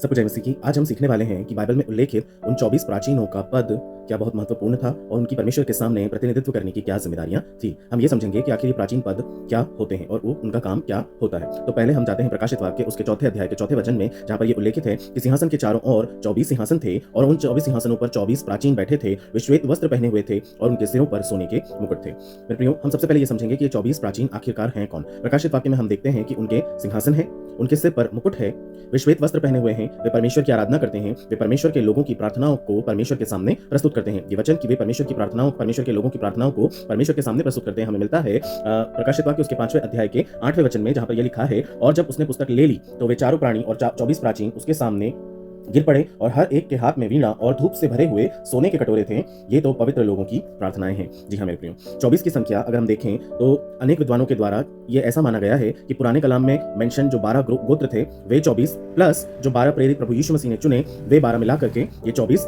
सबको जय मसीह की। आज हम सीखने वाले हैं कि बाइबल में उल्लेखित उन 24 प्राचीनों का पद क्या बहुत महत्वपूर्ण था और उनकी परमेश्वर के सामने प्रतिनिधित्व करने की क्या जिम्मेदारियां थी। हम ये समझेंगे कि आखिर ये प्राचीन पद क्या होते हैं और वो उनका काम क्या होता है। तो पहले हम जाते हैं प्रकाशित वाक्य उसके 4 अध्याय के 4 वचन में, जहां पर ये उल्लेखित है कि सिंहासन के चारों ओर 24 सिंहासन थे और उन 24 सिंहासनों पर 24 प्राचीन बैठे थे। वे श्वेत वस्त्र पहने हुए थे और उनके सिरों पर सोने के मुकुट थे। मेरे प्रियो, हम सबसे पहले ये समझेंगे कि ये 24 प्राचीन आखिरकार हैं कौन। प्रकाशित वाक्य में हम देखते हैं कि उनके सिंहासन है, उनके सिर पर मुकुट है, वे श्वेत वस्त्र पहने हुए हैं, वे परमेश्वर की आराधना करते हैं, वे परमेश्वर के लोगों की प्रार्थनाओं को परमेश्वर के सामने प्रस्तुत करते हैं। ये वचन कि वे परमेश्वर के लोगों की प्रार्थनाओं को परमेश्वर के सामने प्रस्तुत करते हैं हमें मिलता है प्रकाशित वाक्य उसके 5वें अध्याय के 8वें वचन में, जहां पर यह लिखा है, और जब उसने पुस्तक ले ली तो वे चारों प्राणी और 24 प्राचीन उसके सामने गिर पड़े और हर एक के हाथ में वीणा और धूप से भरे हुए सोने के कटोरे थे। ये तो पवित्र लोगों की प्रार्थनाएं हैं। जी हाँ मेरे प्रियो, 24 की संख्या अगर हम देखें तो अनेक विद्वानों के द्वारा ये ऐसा माना गया है कि पुराने कलाम में मेंशन जो 12 गोत्र थे वे 24 प्लस जो 12 प्रेरित प्रभु यीशु मसीह ने चुने वे 12 मिला करके ये 24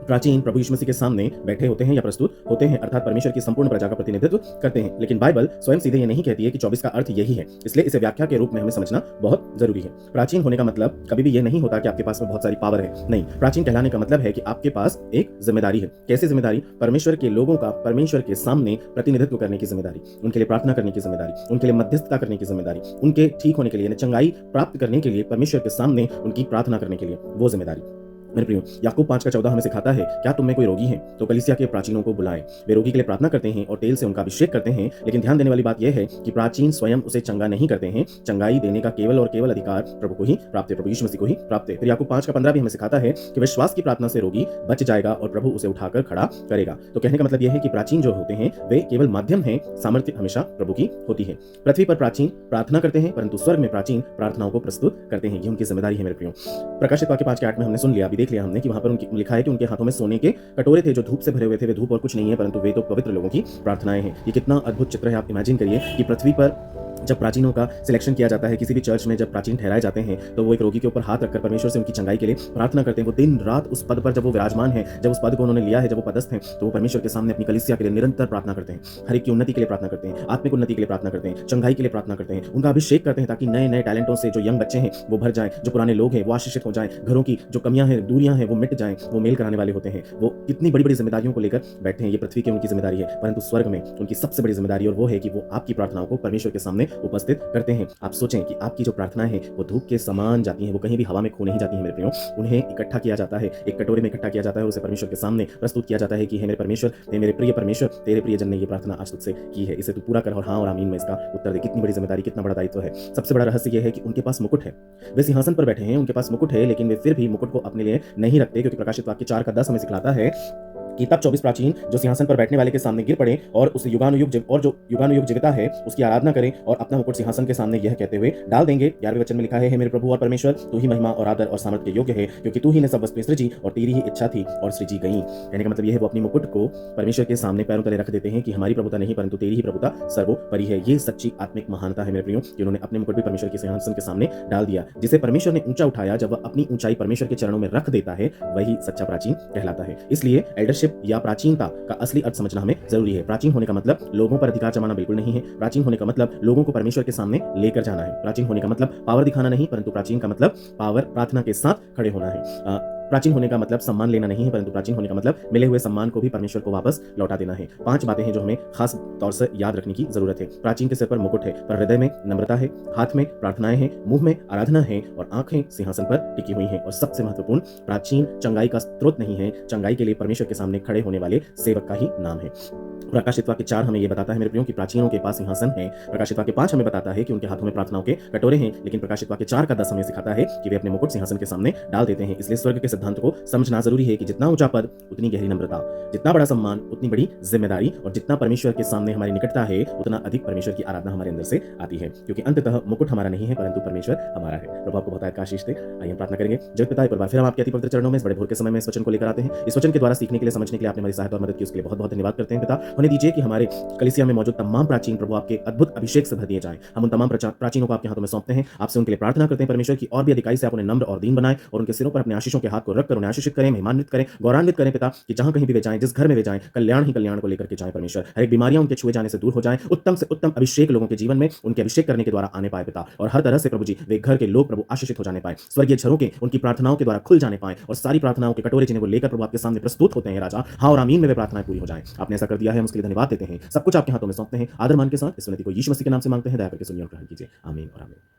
प्राचीन प्रभु यीशु मसीह के सामने बैठे होते हैं या प्रस्तुत होते हैं, अर्थात परमेश्वर की संपूर्ण प्रजा का प्रतिनिधित्व करते हैं। लेकिन बाइबल स्वयं सीधे ये नहीं कहती है कि 24 का अर्थ यही है, इसलिए इसे व्याख्या के रूप में हमें समझना बहुत जरूरी है। प्राचीन होने का मतलब कभी भी ये नहीं होता कि आपके पास में बहुत सारी पावर है। नहीं, प्राचीन कहलाने का मतलब है कि आपके पास एक जिम्मेदारी है। कैसी जिम्मेदारी? परमेश्वर के लोगों का परमेश्वर के सामने प्रतिनिधित्व करने की जिम्मेदारी, उनके लिए प्रार्थना करने की जिम्मेदारी, उनके लिए मध्यस्थता करने की जिम्मेदारी, उनके ठीक होने के लिए, चंगाई प्राप्त करने के लिए परमेश्वर के सामने उनकी प्रार्थना करने के लिए वो जिम्मेदारी। मेरे प्रियो, याकूब 5:14 हमें सिखाता है, क्या तुम में कोई रोगी है तो कलीसिया के प्राचीनों को बुलाएं। वे रोगी के लिए प्रार्थना करते हैं और तेल से उनका अभिषेक करते हैं। लेकिन ध्यान देने वाली बात यह है कि प्राचीन स्वयं उसे चंगा नहीं करते हैं। चंगाई देने का केवल और केवल अधिकार प्रभु को ही प्राप्त है, प्रभु यीशु मसीह को ही प्राप्त है। फिर याकूब 5:15 भी हमें सिखाता है कि विश्वास की प्रार्थना से रोगी बच जाएगा और प्रभु उसे उठाकर खड़ा करेगा। तो कहने का मतलब यह है कि प्राचीन जो होते हैं वे केवल माध्यम है, सामर्थ्य हमेशा प्रभु की होती है। पृथ्वी पर प्राचीन प्रार्थना करते हैं परंतु स्वर्ग में प्राचीन प्रार्थनाओं को प्रस्तुत करते हैं। ये उनकी जिम्मेदारी है मेरे प्रियो। प्रकाशित वाक्य 5:8 में हमने सुन लिया, अभी देख लिया हमने कि वहां पर लिखा है कि उनके हाथों में सोने के कटोरे थे जो धूप से भरे हुए थे। वे धूप और कुछ नहीं है परंतु वे तो पवित्र लोगों की प्रार्थनाएं हैं। ये कितना अद्भुत चित्र है। आप इमेजिन करिए कि पृथ्वी पर जब प्राचीनों का सिलेक्शन किया जाता है, किसी भी चर्च में जब प्राचीन ठहराए जाते हैं तो वो एक रोगी के ऊपर हाथ रखकर परमेश्वर से उनकी चंगाई के लिए प्रार्थना करते हैं। वो दिन रात उस पद पर जब वो विराजमान है, जब उस पद को उन्होंने लिया है, जब वो पदस्थ हैं, तो वो परमेश्वर के सामने अपनी कलीसिया के लिए निरंतर प्रार्थना करते हैं, हर एक की उन्नति के लिए प्रार्थना करते हैं, आत्मिक उन्नति के लिए प्रार्थना करते हैं, चंगाई के लिए प्रार्थना करते हैं, उनका अभिषेक करते हैं ताकि नए नए टैलेंटों से जो यंग बच्चे हैं वो भर जाएं, जो पुराने लोग हैं वो आशीषित हो जाएं, घरों की जो कमियां हैं, दूरियां हैं वो मिट जाएं, वो मेल कराने वाले होते हैं। वो कितनी बड़ी बड़ी जिम्मेदारियों को लेकर बैठे हैं। ये पृथ्वी की उनकी जिम्मेदारी है, परंतु स्वर्ग में उनकी सबसे बड़ी जिम्मेदारी और वो है कि वो आपकी प्रार्थनाओं को परमेश्वर के सामने उपस्थित करते हैं। आप सोचें कि आपकी जो प्रार्थनाएं हैं वो धूप के समान जाती हैं, वो कहीं भी हवा में खो नहीं जाती हैं मेरे प्रियो। उन्हें इकट्ठा किया जाता है, एक कटोरे में इकट्ठा किया जाता है और उसे परमेश्वर के सामने प्रस्तुत किया जाता है कि हे मेरे परमेश्वर, हे मेरे प्रिय परमेश्वर, तेरे प्रियजन ने ये प्रार्थना आज तुझसे की है, इसे तू पूरा कर और हाँ और आमीन में इसका उत्तर दे। कितनी बड़ी जिम्मेदारी, कितना बड़ा दायित्व है। सबसे बड़ा रहस्य यह है कि उनके पास मुकुट है। वे सिंहासन पर बैठे हैं, उनके पास मुकुट है, लेकिन वे फिर भी मुकुट को अपने लिए नहीं रखते, क्योंकि प्रकाशित वाक्य 4:10 हमें सिखलाता है कि तब 24 प्राचीन जो सिंहासन पर बैठने वाले के सामने गिर पड़े और उस युगानुयुग जो युगानुयुग जीविता है उसकी आराधना करें और अपना मुकुट सिंहासन के सामने यह कहते हुए डाल देंगे। 11वें वचन में लिखा है, हे मेरे प्रभु और परमेश्वर, तू ही महिमा और आदर और सामर्थ्य के योग्य है, क्योंकि तू ही ने सब वस्तुएं सृजी और तेरी ही इच्छा थी और सृजी गई। कहने का मतलब यह है वो अपनी मुकुट को परमेश्वर के सामने पैरों तले रख देते हैं कि हमारी प्रभुता नहीं परंतु तेरी ही प्रभुता सर्वोपरि है। ये सच्ची आत्मिक महानता है मेरे प्रियो, जिन्होंने अपने मुकुट भी परमेश्वर के सिंहासन के सामने डाल दिया। जिसे परमेश्वर ने ऊंचा उठाया, जब वह अपनी ऊंचाई परमेश्वर के चरणों में रख देता है, वही सच्चा प्राचीन कहलाता है। इसलिए एल्डरशिप या प्राचीनता का असली अर्थ समझना हमें जरूरी है। प्राचीन होने का मतलब लोगों पर अधिकार जमाना बिल्कुल नहीं है। प्राचीन होने का मतलब लोगों को परमेश्वर के सामने लेकर जाना है। प्राचीन होने का मतलब पावर दिखाना नहीं, परंतु प्राचीन का मतलब पावर प्रार्थना के साथ खड़े होना है। प्राचीन होने का मतलब सम्मान लेना नहीं है, परंतु प्राचीन होने का मतलब मिले हुए सम्मान को भी परमेश्वर को वापस लौटा देना है। 5 बातें हैं जो हमें खास तौर से याद रखने की जरूरत है। प्राचीन के सिर पर मुकुट है, पर हृदय में नम्रता है, हाथ में प्रार्थनाएं हैं, मुंह में आराधना है और आंखें सिंहासन पर टिकी हुई हैं। और सबसे महत्वपूर्ण, प्राचीन चंगाई का स्रोत नहीं है, चंगाई के लिए परमेश्वर के सामने खड़े होने वाले सेवक का ही नाम है। प्रकाशित वाक्य 4 हमें यह बताता है मेरे प्रियो कि प्राचीनों के पास सिंहासन है। प्रकाशित वाक्य 5 हमें बताता है कि उनके हाथों में प्रार्थनाओं के कटोरे हैं। लेकिन प्रकाशित वाक्य 4:10 हमें सिखाता है कि वे अपने मुकुट सिंहासन के सामने डाल देते हैं। इसलिए स्वर्ग के सिद्धांत को समझना जरूरी है कि जितना ऊंचा पद उतनी गहरी नम्रता, जितना बड़ा सम्मान उतनी बड़ी जिम्मेदारी, और जितना परमेश्वर के सामने हमारी निकटता है उतना अधिक परमेश्वर की आराधना हमारे अंदर से आती है। क्योंकि अंततः मुकुट हमारा नहीं है परंतु परमेश्वर हमारा है। प्रभु आपको बहुत आशीष दे। आइए प्रार्थना करेंगे। जब पिता एक बार फिर हम आपके अति पवित्र चरणों में इस बड़े भोर के समय में इस वचन को लेकर आते हैं। इस वचन के द्वारा सीखने के लिए, समझने के लिए आपने हमारी सहायता और मदद की, उसके लिए बहुत बहुत धन्यवाद करते हैं। पिता, होने दीजिए कि हमारे कलीसिया में मौजूद तमाम प्राचीन प्रभु आपके अद्भुत अभिषेक से भर दिए जाएं। हम उन तमाम प्राचीनों को आपके हाथों में सौंपते हैं। आपसे उनके लिए प्रार्थना करते हैं परमेश्वर की और भी अधिकाई से आप उन्हें नम्र और दीन बनाएं और उनके सिरों पर अपने आशीषों के हाथ आपको रखकर उन्हें आशीषित करें, महिमान्वित करें, गौरवान्वित करें पिता, कि जहाँ कहीं भी वे जाएँ, जिस घर में वे जाएँ, कल्याण ही कल्याण को लेकर के जाएँ परमेश्वर। हर एक बीमारियाँ उनके छुए जाने से दूर हो जाएँ, उत्तम से उत्तम अभिषेक लोगों के जीवन में उनके अभिषेक करने के द्वारा आने पाए पिता, और हर तरह से प्रभु जी वे घर के लोग प्रभु आशीषित हो जाने पाएँ, स्वर्गीय झरोखे उनकी प्रार्थनाओं के द्वारा खुल जाने पाएँ, और सारी प्रार्थनाओं के कटोरे जिन्हें वो लेकर प्रभु आपके सामने प्रस्तुत होते हैं राजा, हाँ और आमीन में वे प्रार्थनाएं पूरी हो जाएं। आपने ऐसा कर दिया है, हम उसके लिए धन्यवाद देते हैं। सब कुछ आपके हाथों में सौंपते हैं, आदर मान के साथ इस विनती को यीशु मसीह के नाम से मांगते हैं, दया करके सुनिए और ग्रहण कीजिए। आमीन और आमीन।